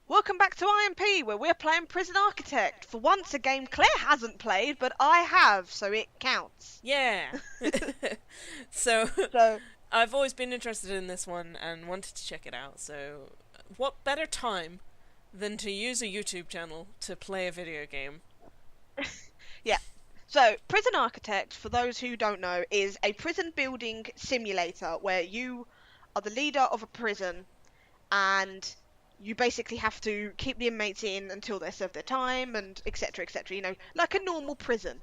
Welcome back to IMP, where we're playing Prison Architect. For once, a game Claire hasn't played, but I have, so it counts. Yeah. So, So, I've always been interested in this one and wanted to check it out. So, what better time than to use a YouTube channel to play a video game? yeah. So, Prison Architect, for those who don't know, is a prison building simulator where you are the leader of a prison and you basically have to keep the inmates in until they serve their time and etc, etc, you know, like a normal prison.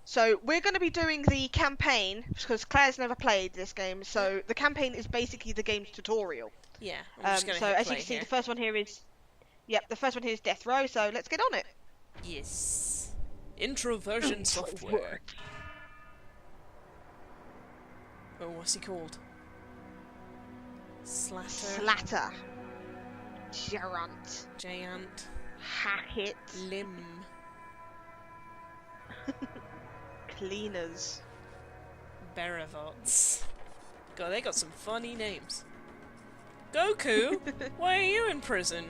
So we're going to be doing the campaign because Claire's never played this game, so the campaign is basically the game's tutorial. Yeah, I'm just gonna So hit as you play can see, here. the first one here is Death Row, so let's get on it. Yes. Introversion software. Oh, what's he called? Slatter. Gerant. Giant. Hackett. Lim. Cleaners. Beravots. God, they got some funny names. Goku, why are you in prison?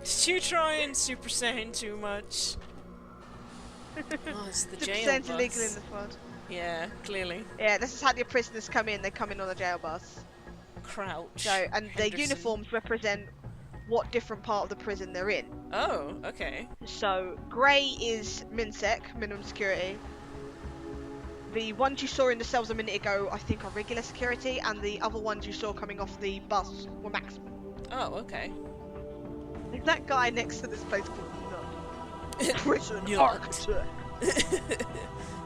Did you try and Super Saiyan too much? Oh, it's the jail Super's bus. illegal in this world. Yeah, clearly. Yeah, this is how the prisoners come in. They come in on a jail bus. Crouch. So, and their Henderson. uniforms represent what different part of the prison they're in. Oh, okay. So, grey is MinSec, minimum security. The ones you saw in the cells a minute ago, I think, are regular security, and the other ones you saw coming off the bus were maximum. Oh, okay. Is that guy next to this place called Nut? Prison Nut. Architect.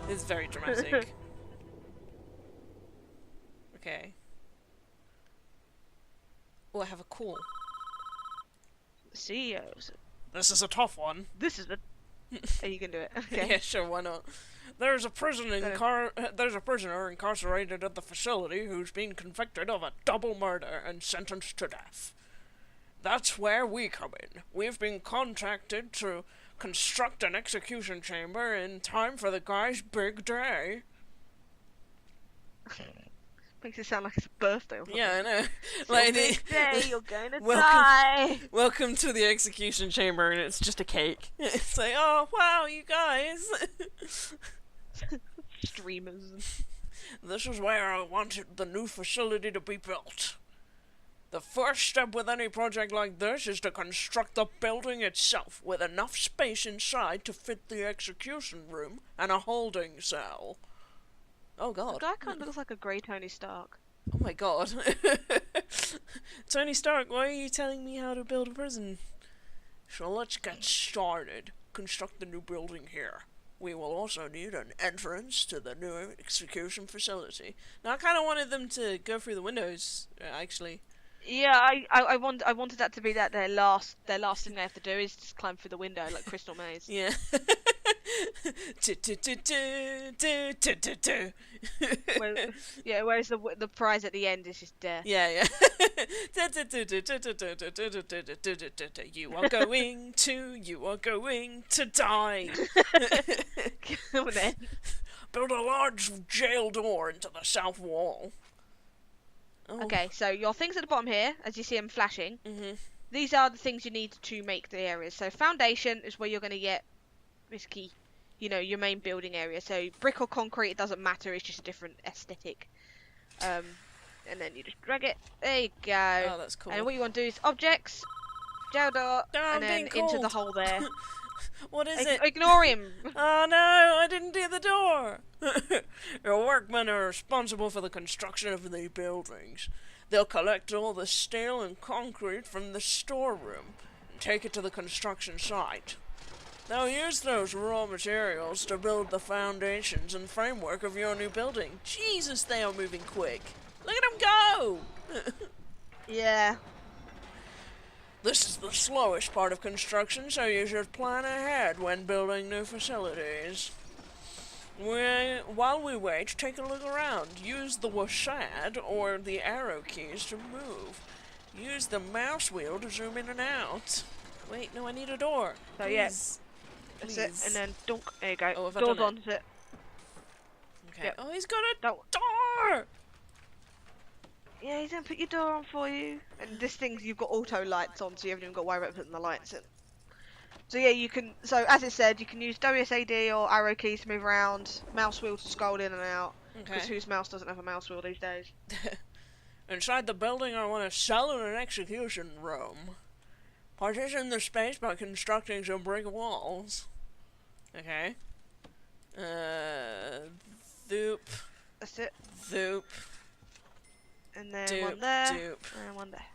It's very dramatic. Okay. Oh, I have a call. CEOs. This is a tough one. This is a. Oh, you can do it. Okay. Yeah, sure, why not? There's a prisoner incarcerated at the facility who's been convicted of a double murder and sentenced to death. That's where we come in. We've been contracted to construct an execution chamber in time for the guy's big day. Makes it sound like it's a birthday or something. Yeah, I know. It's Like your the- big day, you're going to Welcome- die. Welcome to the execution chamber, and it's just a cake. It's like, oh wow, you guys. Streamers. This is where I wanted the new facility to be built. The first step with any project like this is to construct the building itself with enough space inside to fit the execution room and a holding cell. Oh The god. guy kind of looks like a grey Tony Stark. Oh my god. Tony Stark, why are you telling me how to build a prison? So let's get started. Construct the new building here. We will also need an entrance to the new execution facility. Now I kind of wanted them to go through the windows, actually. Yeah, I wanted that to be their last thing they have to do is just climb through the window like Crystal Maze. Yeah. Whereas the prize at the end is just death. Yeah, yeah. You are going to die. Come on then. Build a large jail door into the south wall. Oh. Okay, so your things at the bottom here, as you see them flashing, Mhm. these are the things you need to make the areas. So foundation is where you're going to get, basically, you know, your main building area. So brick or concrete, it doesn't matter, it's just a different aesthetic. And then you just drag it, there you go. Oh, that's cool. And what you want to do is objects, jail door, I'm and then being into the called. hole there. What is it? Ignore him! Oh no, I didn't do the door! Your workmen are responsible for the construction of the buildings. They'll collect all the steel and concrete from the storeroom and take it to the construction site. They'll use those raw materials to build the foundations and framework of your new building. Jesus, they are moving quick. Look at them go! Yeah. This is the slowest part of construction, so you should plan ahead when building new facilities. While we wait, take a look around. Use the WASD or the arrow keys to move. Use the mouse wheel to zoom in and out. Wait, no, I need a door. So Please. yeah, that's it. And then dunk. There you go. Oh, have I Door's done on. That's it. Okay. Yep. Oh, he's got a Don't. door! Yeah, he's gonna put your door on for you. And this thing, you've got auto lights on, so you haven't even got to worry about putting the lights in. So yeah, you can. So as it said, you can use WSAD or arrow keys to move around, mouse wheel to scroll in and out. Because Okay. whose mouse doesn't have a mouse wheel these days? Inside the building, I want to sell an execution room. Partition the space by constructing some brick walls. Okay. Thoop. That's it. Thoop. And then Doop. one there, Doop. and one there.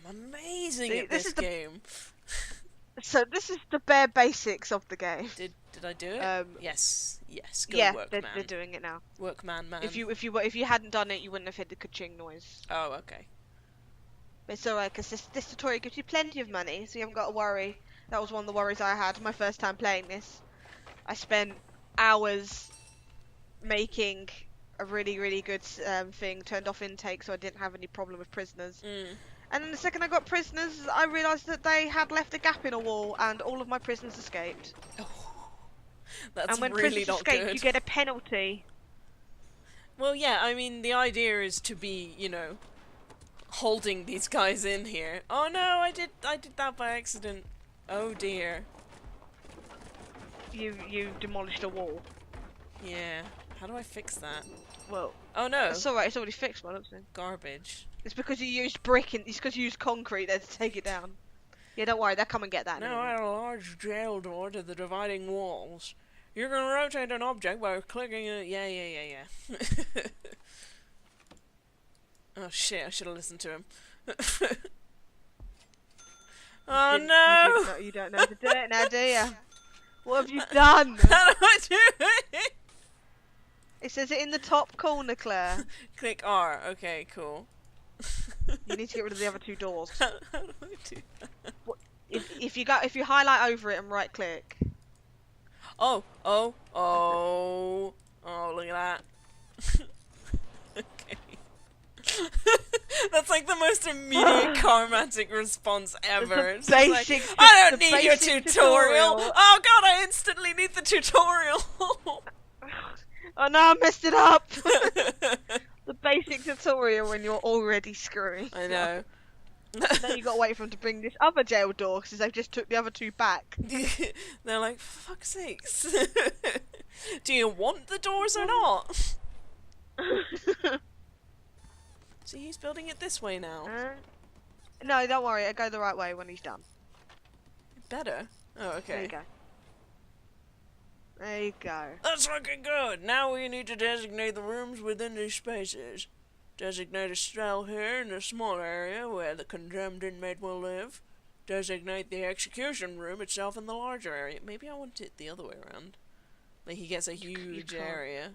I'm amazing See, at this this is the- game. So this is the bare basics of the game. Did I do it? Yes. Good Yeah, work, they're man. doing it now. Workman, man. If you hadn't done it, you wouldn't have heard the ka-ching noise. Oh, okay. But it's alright, because this tutorial gives you plenty of money, so you haven't got to worry. That was one of the worries I had my first time playing this. I spent hours making a really, really good thing, turned off intake so I didn't have any problem with prisoners. And then the second I got prisoners, I realised that they had left a gap in a wall and all of my prisoners escaped. That's and when really prisoners not escape, good. you get a penalty. Well, yeah, I mean, the idea is to be, holding these guys in here. Oh no, I did that by accident. Oh dear. You demolished a wall. Yeah. How do I fix that? Well, Oh no. it's alright, it's already fixed by looks of it. Garbage. It's because you used brick and it's because you used concrete there to take it down. Yeah, don't worry, they'll come and get that in a Now minute. add a large jail door to the dividing walls. You're gonna rotate an object by clicking it. Yeah. Oh shit, I should have listened to him. Oh no! You don't know to do it now, do you? What have you done? How do I do it? It says it in the top corner, Claire. Click R. Okay, cool. You need to get rid of the other two doors. How do I do that? If you highlight over it and right click. Oh, look at that. Okay. That's like the most immediate karmatic response ever. It's just like, basic- I don't the need your basic tutorial. tutorial. Oh god, I instantly need the tutorial. Oh no, I messed it up! The basic tutorial when you're already screwing. I know. Then you gotta wait for them to bring this other jail door because they've just took the other two back. They're like, for fuck's sakes. Do you want the doors or not? See, he's building it this way now. No, don't worry, I go the right way when he's done. Better. Oh, okay. There you go. There you go. That's looking good. Now we need to designate the rooms within these spaces. Designate a cell here in the small area where the condemned inmate will live. Designate the execution room itself in the larger area. Maybe I want it the other way around. Like he gets a huge can't. area.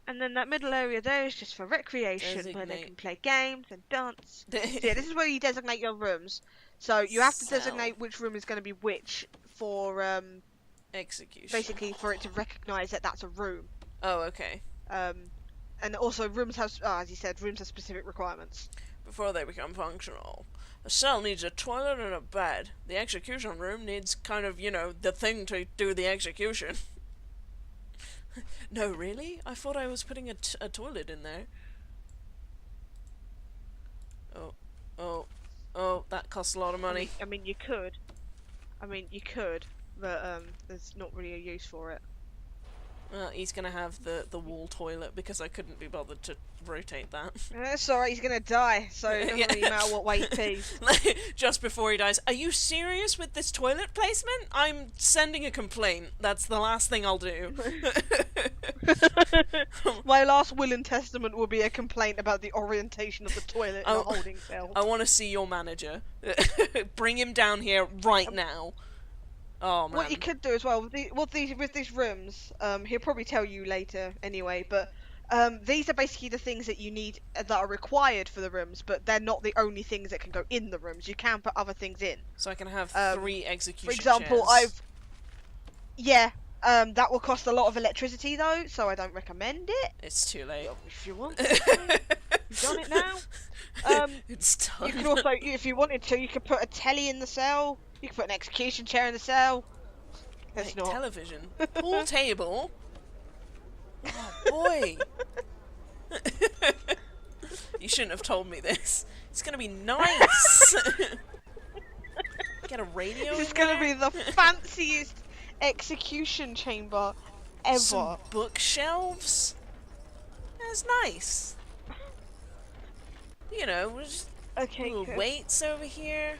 And then that middle area there is just for recreation, where they Designate. can play games and dance. So yeah, this is where you designate your rooms. So you have to Cell. designate which room is going to be which for Execution. basically for it to recognise that that's a room. Oh, okay. And also rooms have, as you said, rooms have specific requirements. Before they become functional. A cell needs a toilet and a bed. The execution room needs kind of, the thing to do the execution. No, really? I thought I was putting a toilet in there. Oh, that costs a lot of money. I mean, you could, but there's not really a use for it. Well, he's gonna have the wall toilet because I couldn't be bothered to rotate that. That's alright, he's gonna die, so it doesn't really matter what way he pees. Just before he dies, are you serious with this toilet placement? I'm sending a complaint. That's the last thing I'll do. My last will and testament will be a complaint about the orientation of the toilet in a holding cell. I want to see your manager. Bring him down here right now. Oh man. What you could do as well with these rooms, he'll probably tell you later anyway, but these are basically the things that you need that are required for the rooms, but they're not the only things that can go in the rooms. You can put other things in. So I can have 3 execution For example, chairs. that will cost a lot of electricity though, so I don't recommend it. It's too late. If you want, you've done it now. It's done. You could also, if you wanted to, you could put a telly in the cell. You could put an execution chair in the cell. It's Wait, not. television. Pool table. Oh boy. You shouldn't have told me this. It's gonna be nice. Get a radio This is in gonna there. be the fanciest execution chamber ever. Some bookshelves. That's nice. You know, just Okay, little good. weights over here.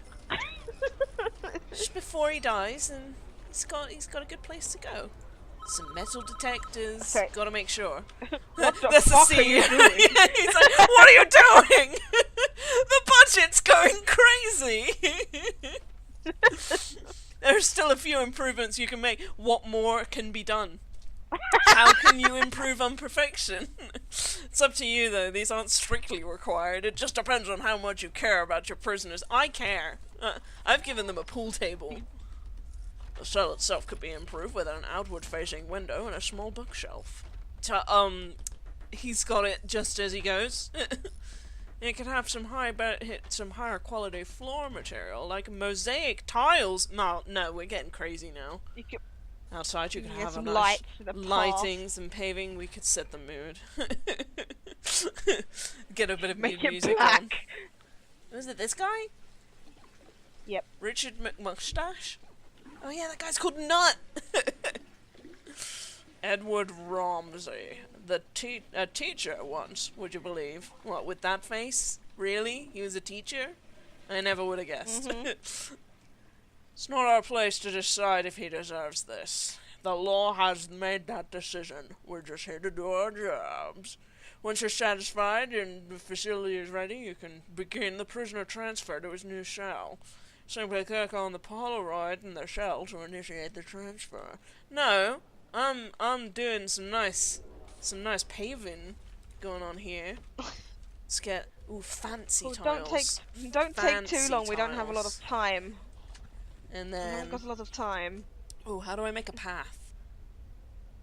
Just before he dies, and he's got a good place to go. Some metal detectors. Okay. Gotta make sure. What the That's fuck the are you scene. doing? Yeah, he's like, what are you doing? The budget's going crazy. There's still a few improvements you can make. What more can be done? How can you improve on perfection? It's up to you, though. These aren't strictly required. It just depends on how much you care about your prisoners. I care. I've given them a pool table. The cell itself could be improved with an outward-facing window and a small bookshelf. He's got it just as he goes. It could have some higher quality floor material, like mosaic tiles. No, we're getting crazy now. You could Outside, you could get have some a nice lights for the path. lightings and paving. We could set the mood. Get a bit of Make mood it music black. on. Was it this guy? Yep. Richard McMustache? Oh yeah, that guy's called Nut! Edward Romsey. A teacher once, would you believe? What, with that face? Really? He was a teacher? I never would have guessed. It's not our place to decide if he deserves this. The law has made that decision. We're just here to do our jobs. Once you're satisfied and the facility is ready, you can begin the prisoner transfer to his new cell. Simply click on the Polaroid in the cell to initiate the transfer. No, I'm doing some nice paving going on here. Let's get fancy Well, tiles. don't take too Fancy long. We don't have a lot tiles. of time. And We then, haven't got a lot of time. oh, how do I make a path?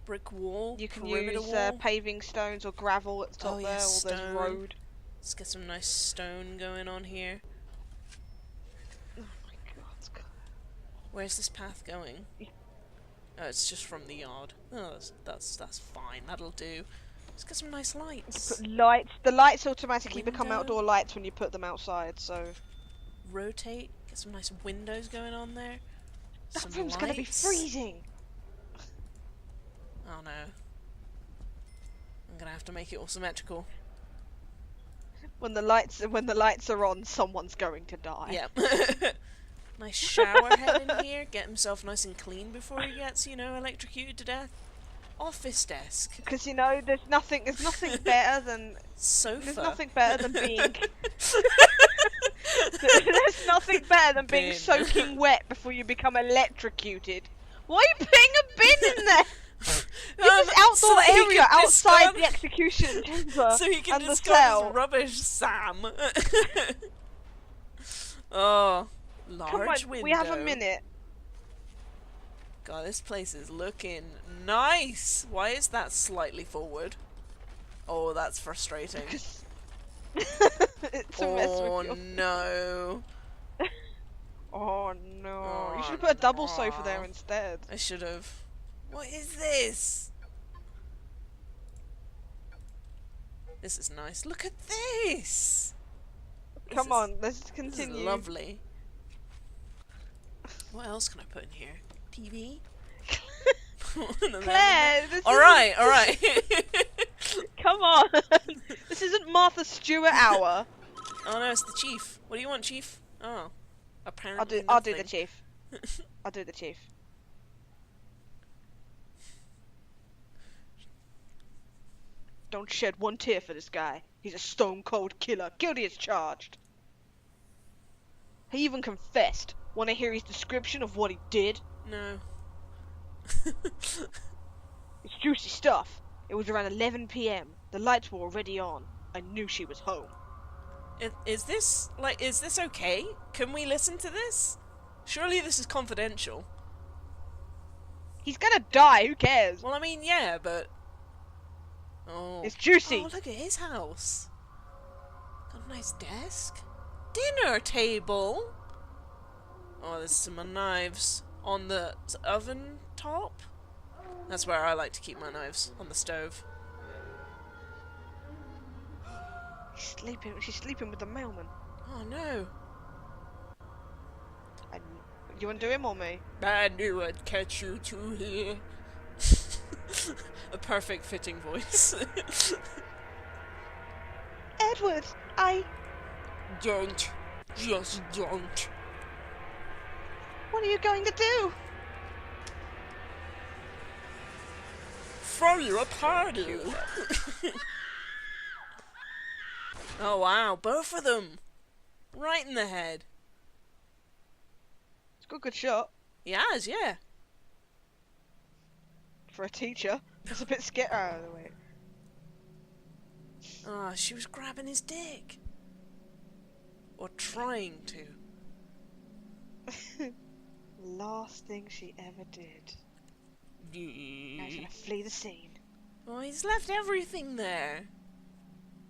Brick wall. You can perimeter use wall. paving stones or gravel at the top Oh, yeah, there, or there's stone. road. Let's get some nice stone going on here. Oh my god. Where's this path going? Oh, it's just from the yard. Oh, that's fine. That'll do. Let's get some nice lights. Put lights. The lights automatically become Window. outdoor lights when you put them outside. So Rotate. Get some nice windows going on there. that Some room's gonna be lights. freezing. Oh no. I'm gonna have to make it all symmetrical. When the lights are on, someone's going to die. Yep. Nice shower head in here. Get himself nice and clean before he gets, electrocuted to death. Office desk. Because there's nothing better than Sofa. there's nothing better than being there's nothing better than being Bin. soaking wet before you become electrocuted. Why are you putting a bin in there? This is outdoor so that he area can outside discard- the execution chamber So he can and the discard cell. his rubbish, Sam. Oh, Come large on, window. we have a minute. God, this place is looking nice. Why is that slightly forward? Oh, that's frustrating. It's a mess Oh with your... no. Oh no. You Oh, should put a double sofa no. there instead. I should have. What is this? This is nice. Look at this. Come on, let's This is continue. lovely. What else can I put in here? TV? Claire, this Alright, isn't- alright. Come on. This isn't Martha Stewart hour. Oh no, it's the chief. What do you want, chief? Oh. Apparently I'll do the nothing. chief. I'll do the chief. Don't shed one tear for this guy. He's a stone cold killer. Guilty as charged. He even confessed. Want to hear his description of what he did? No. It's juicy stuff. It was around 11 p.m. The lights were already on. I knew she was home. Is this okay? Can we listen to this? Surely this is confidential. He's gonna die, who cares? Well, I mean, yeah, but... Oh. It's juicy. Oh, look at his house. Got a nice desk. Dinner table. Oh, there's some knives on the oven top. That's where I like to keep my knives, on the stove. She's sleeping with the mailman. Oh no. And you want to do him or me? I knew I'd catch you two here. A perfect fitting voice. Edward, I... Don't. Just don't. What are you going to do? Throw you a party. Oh wow, both of them. Right in the head. It's got a good shot. He has, yeah. For a teacher. That's a bit scary. Out of the way. Ah, she was grabbing his dick. Or trying to. Last thing she ever did. Now she's gonna flee the scene. Oh, he's left everything there.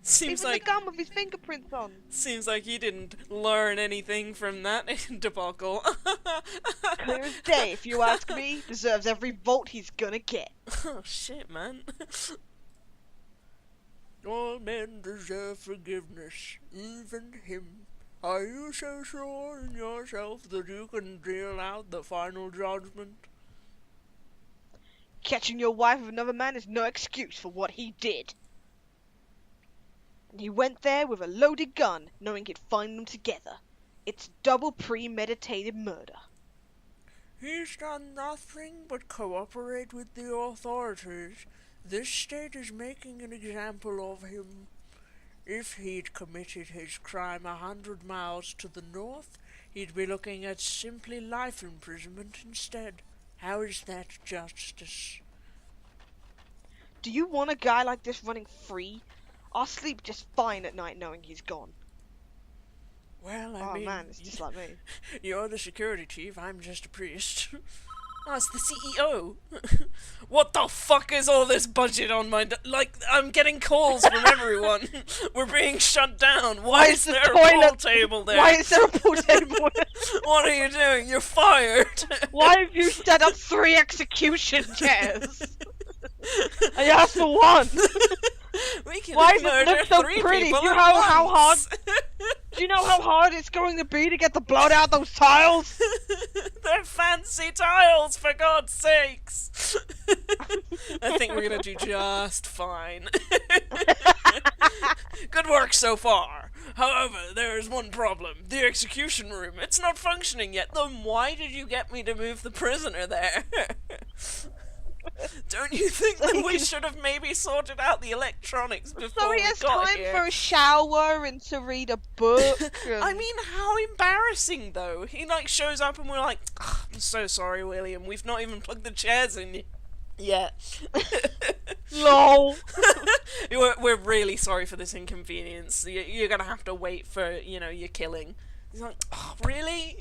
Seems Even like the gun with his fingerprints on. Seems like he didn't learn anything from that debacle. Clear as day, if you ask me. Deserves every volt he's gonna get. Oh shit, man. All men deserve forgiveness, even him. Are you so sure in yourself that you can deal out the final judgment? Catching your wife with another man is no excuse for what he did. And he went there with a loaded gun, knowing he'd find them together. It's double premeditated murder. He's done nothing but cooperate with the authorities. This state is making an example of him. If he'd committed his crime 100 miles to the north, he'd be looking at simply life imprisonment instead. How is that justice? Do you want a guy like this running free? I'll sleep just fine at night knowing he's gone. Well, I Oh mean, man, it's just like me. You're the security chief, I'm just a priest. Oh, it's the CEO. What the fuck is all this budget on my... Like, I'm getting calls from everyone. We're being shut down. Why is there a pool table there? Why is there a pool table? What are you doing? You're fired. Why have you set up 3 execution chairs? I asked for 1. We can Why does it murder look so 3 pretty? people Do you at know how hard? once. Do you know how hard it's going to be to get the blood out those tiles? They're fancy tiles, for God's sakes! I think we're gonna do just fine. Good work so far. However, there is one problem. The execution room. It's not functioning yet. Then why did you get me to move the prisoner there? Don't you think that we should have maybe sorted out the electronics before So he we has got time here? for a shower and to read a book. I mean, how embarrassing, though. He, like, shows up and we're like, I'm so sorry, William. We've not even plugged the chairs in yet. LOL. We're really sorry for this inconvenience. You're gonna have to wait for, you know, your killing. He's like, oh, really?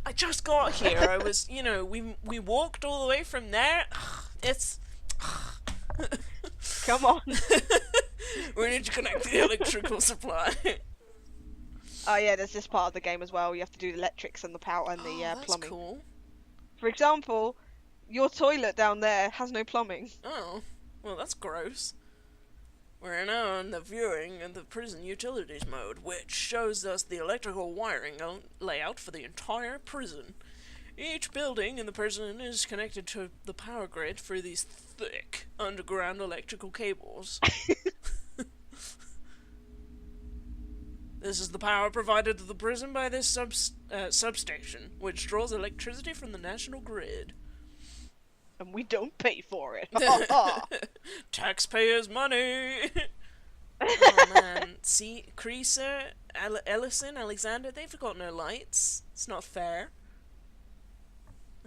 I just got here. I was, you know, we walked all the way from there. It's... Come on. We need to connect the electrical supply. Oh yeah, there's this part of the game as well. You have to do the electrics and the power and the That's plumbing. cool. For example, your toilet down there has no plumbing. Oh, well, that's gross. We're now in the viewing in the prison utilities mode, which shows us the electrical wiring layout for the entire prison. Each building in the prison is connected to the power grid through these thick underground electrical cables. This is the power provided to the prison by this substation, which draws electricity from the national grid. And we don't pay for it. Taxpayers' money! Oh man, see, Creaser, Ellison, Alexander, they've got no lights. It's not fair.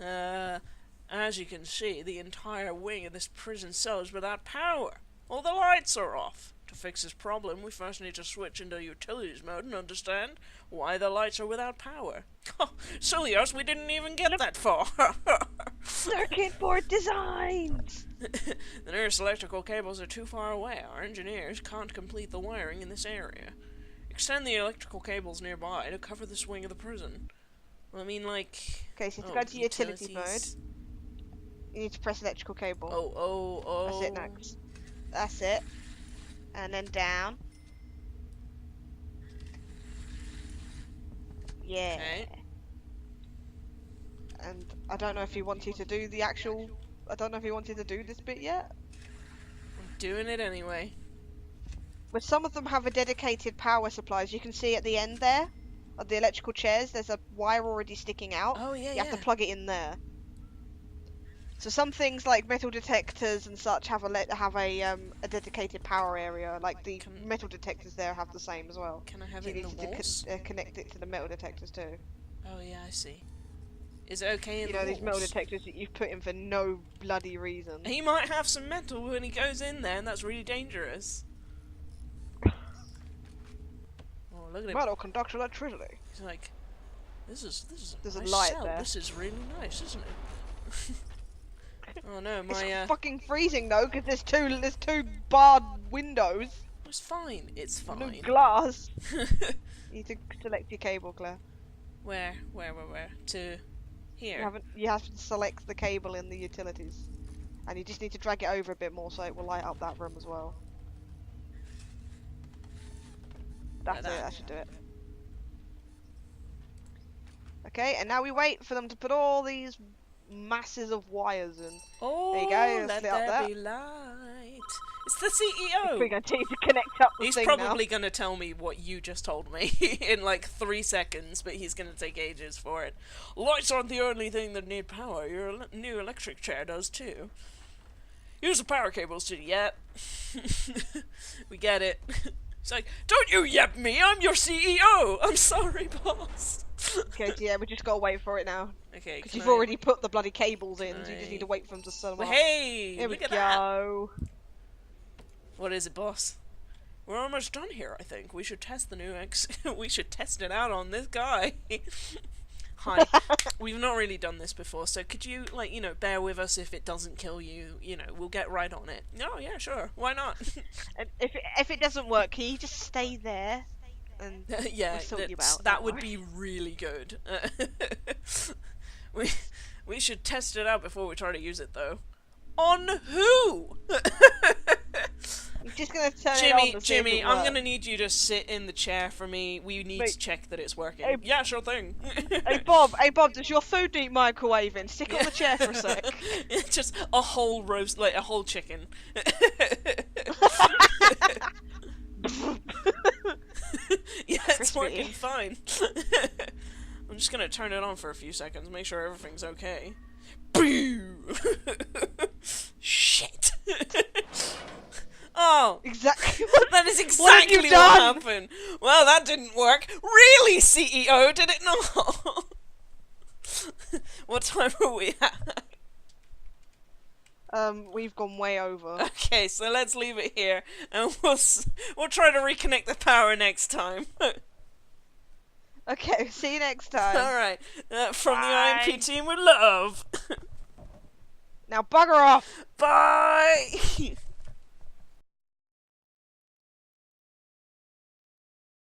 As you can see, the entire wing of this prison cell is without power. All the lights are off. To fix this problem, we first need to switch into utilities mode and understand why the lights are without power. Silly us, we didn't even get that far. Circuit board designs! The nearest electrical cables are too far away. Our engineers can't complete the wiring in this area. Extend the electrical cables nearby to cover this wing of the prison. Well, I mean, like... Okay, so to go to utility mode, you need to press electrical cable. Oh. That's it next. That's it. And then down. Yeah. Okay. And I don't know if he wants you to do the actual. I don't know if he wants you to do this bit yet. I'm doing it anyway. But some of them have a dedicated power supply. As you can see at the end there, of the electrical chairs, there's a wire already sticking out. Oh, yeah, You have to plug it in there. So some things like metal detectors and such have a dedicated power area. Like the metal detectors there have the same as well. Can I have So it you in the need walls? to connect it to the metal detectors too. Oh, yeah, I see. Is it okay in You the know, walls? these metal detectors that you've put in for no bloody reason. He might have some metal when he goes in there, and that's really dangerous. Oh, look at him. Metal conducts electricity. He's like, this is There's a a nice light cell. there. This is really nice, isn't it? Oh no, It's my fucking freezing though, because there's two barred windows. It's fine. It's No fine. glass. You need to select your cable, Claire. Where? To here. You have to select the cable in the utilities, and you just need to drag it over a bit more so it will light up that room as well. That's Like it. that. That should do it. Okay, and now we wait for them to put all these masses of wires in. Oh, There you go, let lit up there there. be light. It's the CEO. We're going to need to connect up the He's thing probably now. going to tell me what you just told me in like 3 seconds, but he's going to take ages for it. Lights aren't the only thing that need power. Your new electric chair does too. Use the power cables to yep. We get it. It's like, don't you yep me, I'm your CEO! I'm sorry, boss. Okay, so yeah, we just gotta wait for it now. Okay, Because you've already put the bloody cables in, so you just need to wait for them to set them well, up. hey! Here we Look at that! go. What is it, boss? We're almost done here, I think. We should test the new we should test it out on this guy. Hi. We've not really done this before, so could you, like, you know, bear with us if it doesn't kill you? You know, we'll get right on it. Oh, yeah, sure. Why not? And if it doesn't work, can you just stay there? And Yeah, we'll sort you out, that don't would worry. be really good. We should test it out before we try to use it, though. On who? I'm just gonna turn it on to see if Jimmy, it I'm works. gonna need you to sit in the chair for me. We need Wait. to check that it's working. Hey- Yeah, sure thing. Hey Bob, does your food need microwaving? Stick it on the chair for a sec. Just a whole roast, like a whole chicken. Yeah, it's Crispy. working fine. I'm just gonna turn it on for a few seconds, make sure everything's okay. Boo! Shit! Oh, Exactly. that is What have exactly you what done? happened. Well, that didn't work. Really, CEO, did it not? What time are we at? We've gone way over. Okay, so let's leave it here, and we'll try to reconnect the power next time. Okay, see you next time. Alright, from Bye. the IMP team with love. Now bugger off! Bye!